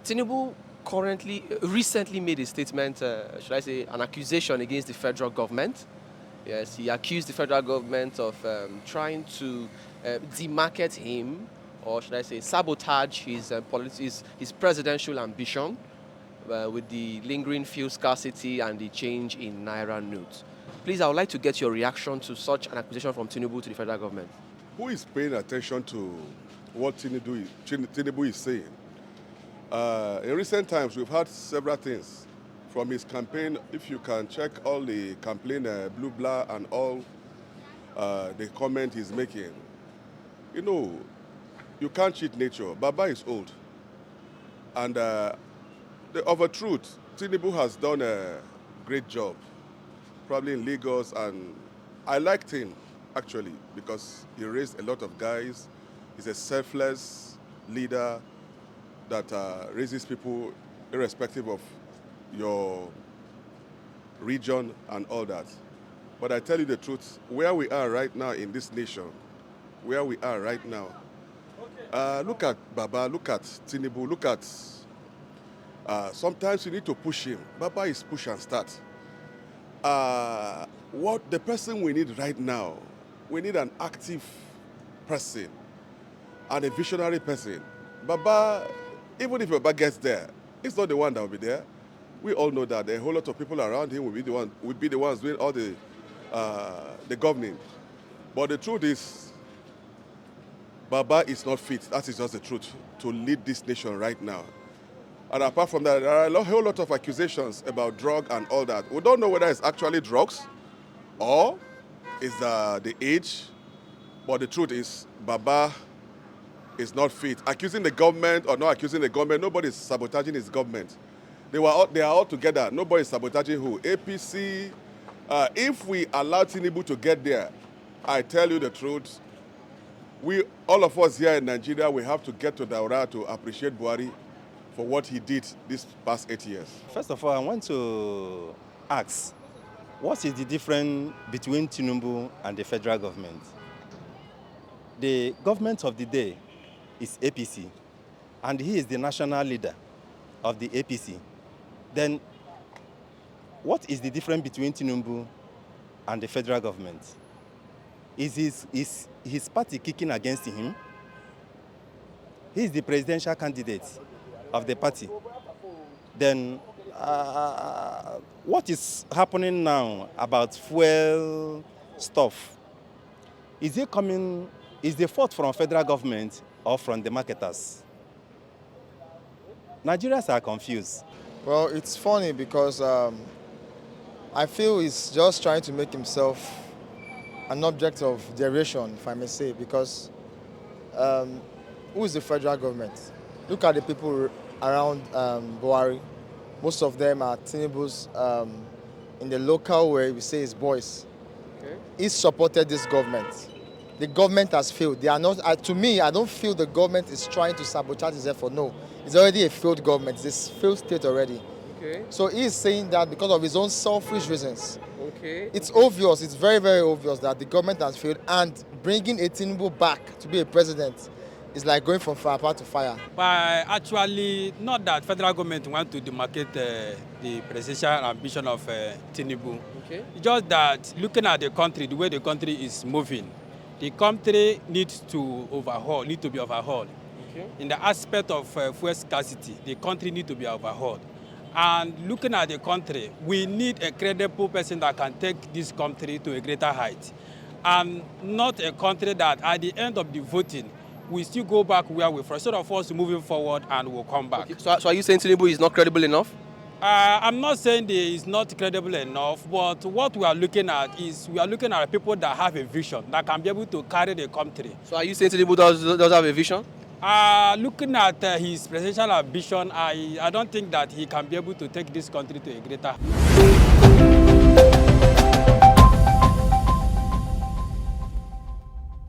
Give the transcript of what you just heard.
Tinubu recently made a statement, should I say, an accusation against the federal government. Yes, he accused the federal government of trying to demarket him, or should I say, sabotage his presidential ambition with the lingering fuel scarcity and the change in naira notes. Please, I would like to get your reaction to such an accusation from Tinubu to the federal government. Who is paying attention to what Tinubu is saying? In recent times, we've had several things from his campaign. If you can check all the campaign, blue blah, and all the comment he's making, you know, you can't cheat nature. Baba is old. And of a truth, Tinubu has done a great job, probably in Lagos, and I liked him, actually, because he raised a lot of guys. He's a selfless leader that raises people irrespective of your region and all that. But I tell you the truth, where we are right now in this nation, where we are right now, look at Baba, look at Tinubu, look at, sometimes you need to push him. Baba is push and start. What the person we need right now, we need an active person and a visionary person. Baba, even if Baba gets there, it's not the one that will be there. We all know that a whole lot of people around him will be the ones doing all the governing. But the truth is, Baba is not fit. That is just the truth to lead this nation right now. And apart from that, there are a whole lot of accusations about drug and all that. We don't know whether it's actually drugs or it's the age. But the truth is, Baba is not fit. Accusing the government or not accusing the government, nobody is sabotaging his government. They are all together. Nobody is sabotaging who? APC. If we allow Tinubu to get there, I tell you the truth, all of us here in Nigeria, we have to get to Daura to appreciate Buhari for what he did this past 8 years. First of all, I want to ask, what is the difference between Tinubu and the federal government? The government of the day is APC, and he is the national leader of the APC. Then, what is the difference between Tinubu and the federal government? Is his party kicking against him? He is the presidential candidate of the party. Then, what is happening now about fuel stuff? Is the fault from federal government or from the marketers? Nigerians are confused. Well, it's funny because I feel he's just trying to make himself an object of derision, if I may say, because who is the federal government? Look at the people around Buhari. Most of them are Tinubu's, in the local way, we say his boys. Okay. He supported this government. The government has failed. They are not. To me, I don't feel the government is trying to sabotage his effort. No, it's already a failed government. It's a failed state already. Okay. So he is saying that because of his own selfish reasons. Okay. It's obvious. It's very, very obvious that the government has failed, and bringing a Tinubu back to be a president is like going from fire to fire. But actually, not that federal government want to demarcate the presidential ambition of Tinubu. Okay. It's just that looking at the country, the way the country is moving, the country needs to be overhauled. Okay. In the aspect of fuel scarcity, the country needs to be overhauled. And looking at the country, we need a credible person that can take this country to a greater height. And not a country that at the end of the voting, we still go back where we're from. Instead of us moving forward and we'll come back. Okay. So are you saying Tinubu is not credible enough? I'm not saying that it's not credible enough, but what we are looking at is people that have a vision, that can be able to carry the country. So are you saying Tinubu does have a vision? Looking at his presidential ambition, I don't think that he can be able to take this country to a greater